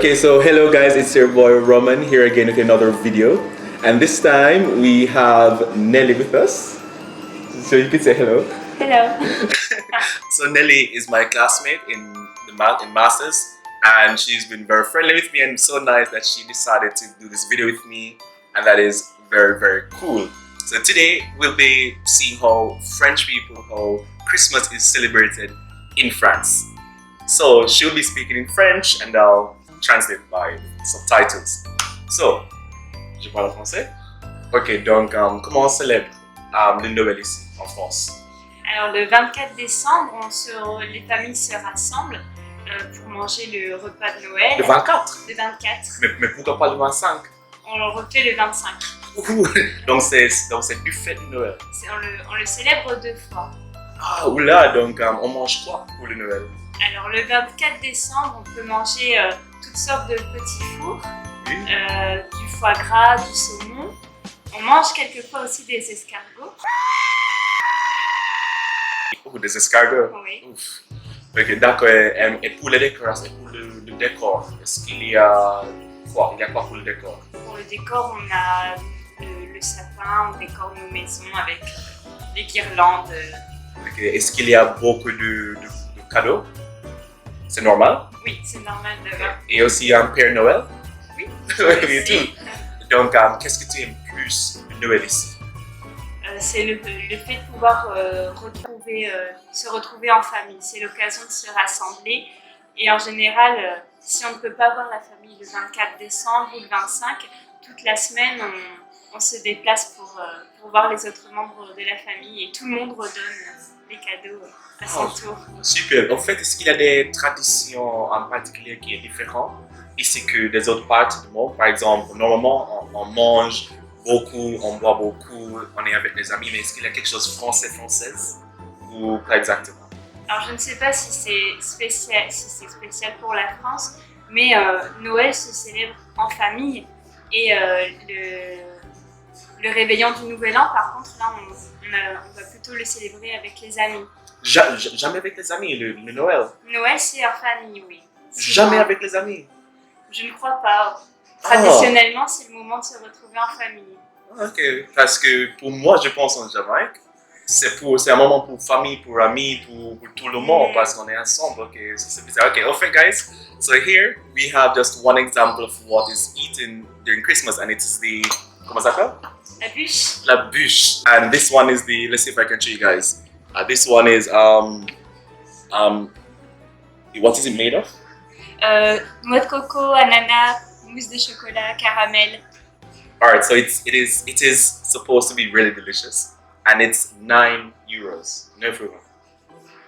Okay, so hello guys, it's your boy Roman here again with another video. And this time we have Nelly with us. So you can say hello. Hello. So Nelly is my classmate in Masters, and she's been very friendly with me and so nice that she decided to do this video with me, and that is very, very cool. So today we'll be seeing how Christmas is celebrated in France. So she'll be speaking in French and I'll translate by subtitles. So, je parle français? Ok, donc comment on célèbre le Noël ici en France? Alors le 24 décembre, les familles se rassemblent pour manger le repas de Noël. Le 24? Le 24. Mais pourquoi pas le 25? On le refait le 25. Donc c'est buffet de Noël. On le célèbre 2 fois. Ah oula, donc on mange quoi pour le Noël? Alors le 24 décembre, on peut manger toutes sortes de petits fours, Oui. du foie gras, du saumon. On mange quelquefois aussi des escargots. Oh, des escargots? Oui. Ouf. Ok, d'accord. Et pour les décorations, pour le décor, est-ce qu'il y a quoi? Il y a quoi pour le décor? Pour le décor, on a le sapin, on décore nos maisons avec des guirlandes. Ok, est-ce qu'il y a beaucoup de cadeaux? C'est normal? Oui, c'est normal d'avoir. Et aussi un Père Noël? Oui. Oui, Aussi. tout. Donc, qu'est-ce que tu aimes plus de Noël ici? C'est le fait de pouvoir se retrouver en famille. C'est l'occasion de se rassembler. Et en général, si on ne peut pas voir la famille le 24 décembre ou le 25, toute la semaine, on se déplace pour voir les autres membres de la famille et tout le monde redonne les cadeaux à son tour. Super. En fait, est-ce qu'il y a des traditions en particulier qui sont différentes ici que des autres parties du monde? Par exemple, normalement, on mange beaucoup, on boit beaucoup, on est avec des amis, mais est-ce qu'il y a quelque chose française ou pas exactement? Alors, je ne sais pas si c'est spécial pour la France, mais Noël se célèbre en famille et le réveillon du Nouvel An, par contre, là, on va plutôt le célébrer avec les amis. Jamais avec les amis, le Noël? Noël, c'est en famille, oui. Jamais avec les amis? Je ne crois pas. Traditionnellement, c'est le moment de se retrouver en famille. Ok, parce que pour moi, je pense en Jamaïque, c'est un moment pour famille, pour amis, pour tout le monde, parce qu'on est ensemble. Ok, c'est bizarre. Ok, okay, guys. So here we have just one example of what is eaten during Christmas, and it is the comment ça s'appelle? La bûche. La bûche. And this one is the. Let's see if I can show you guys. This one is what is it made of? Noix de coco, ananas, mousse de chocolat, caramel. Alright, so it is supposed to be really delicious, and it's €9. No problem.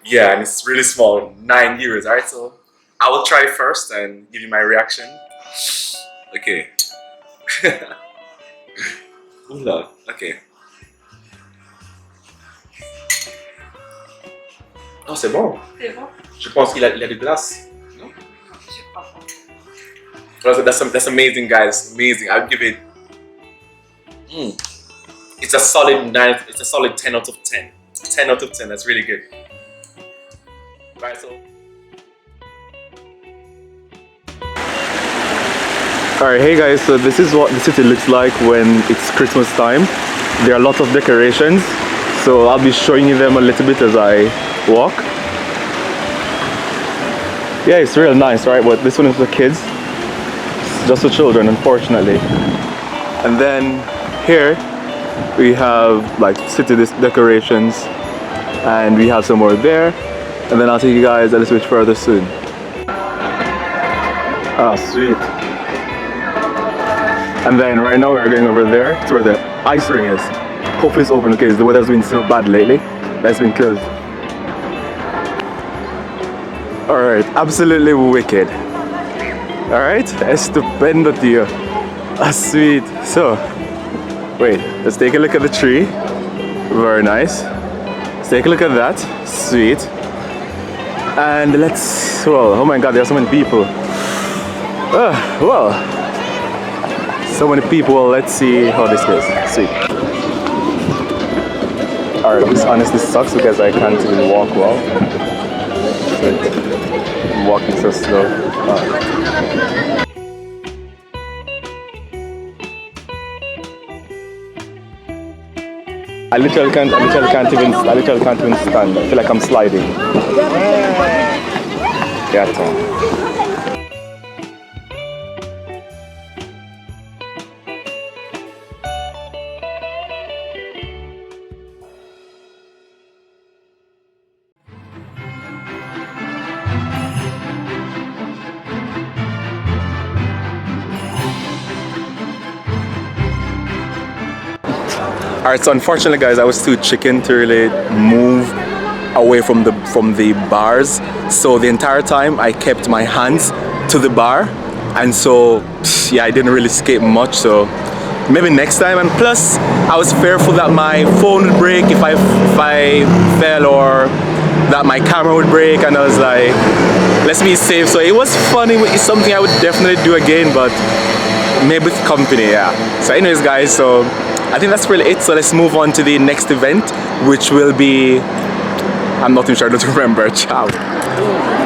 Yeah, and it's really small, €9. Alright, so I will try first and give you my reaction. Okay. Oula, okay. Oh, c'est bon. C'est bon? Je pense qu'il a de glace. No? Je crois pas. That's amazing, guys. Amazing. I'll give it. It's a solid 9. It's a solid 10 out of 10. 10 out of 10. That's really good. Right, so. Alright, hey guys, so this is what the city looks like when it's Christmas time. There are lots of decorations, so I'll be showing you them a little bit as I walk. Yeah, it's real nice, right? But this one is for kids. It's just for children, unfortunately. And then here we have like city decorations, and we have some more there. And then I'll take you guys a little bit further soon. Ah, sweet. And then right now we're going over there to where the ice ring is. Hopefully it's open because the weather's been so bad lately. That's been closed. Alright, absolutely wicked. Alright, estupendo, tío. Ah, sweet. So, wait, let's take a look at the tree. Very nice. Let's take a look at that. Sweet. And well, oh my god, there are so many people. Well, so many people. Let's see how this goes. Sweet. Alright, this honestly sucks because I can't really walk well. So I'm walking so slow. I literally can't even stand. I feel like I'm sliding. Yeah, Tom. Alright, so unfortunately guys, I was too chicken to really move away from the bars. So the entire time I kept my hands to the bar, and so yeah, I didn't really skate much. So maybe next time. And plus I was fearful that my phone would break if I fell, or that my camera would break, and I was like, let's be safe. So it was funny. It's something I would definitely do again, but maybe with company. Yeah. So anyways guys, so I think that's really it. So let's move on to the next event, which will be, I'm not even sure, I don't remember. Ciao.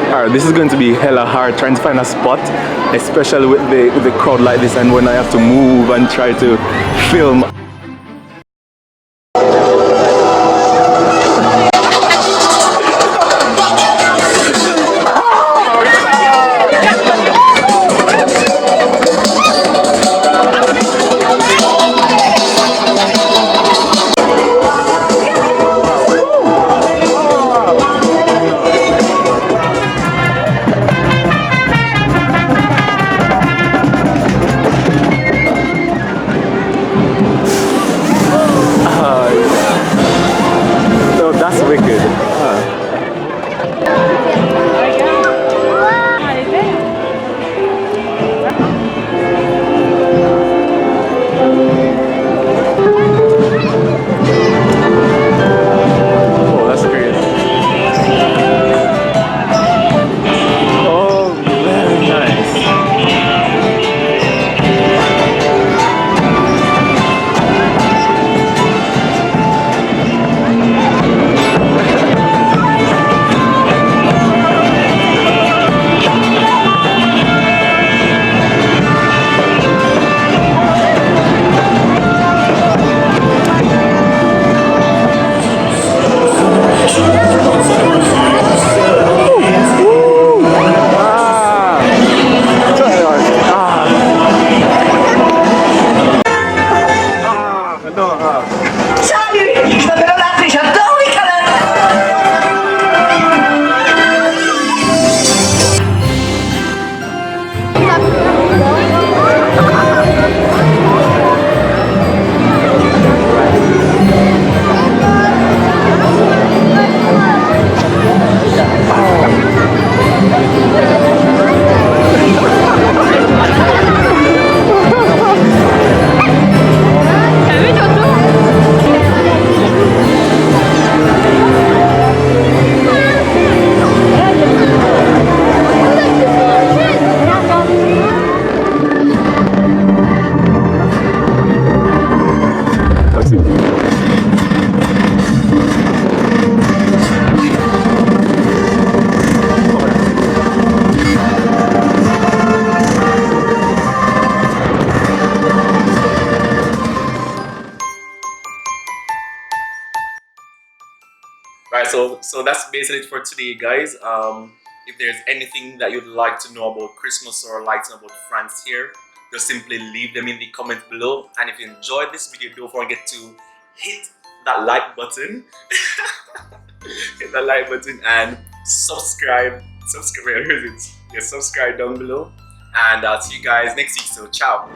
Alright, this is going to be hella hard trying to find a spot, especially with the crowd like this, and when I have to move and try to film. So that's wicked. Oh, that's great. Oh, very nice. Salut, je m'appelle Olaf et j'adore les câlins. Right, so that's basically it for today, guys. If there's anything that you'd like to know about Christmas or like to know about France here, just simply leave them in the comments below. And if you enjoyed this video, don't forget to hit that like button, hit that like button, and subscribe. Where is it? Yeah, subscribe down below. And I'll see you guys next week. So ciao.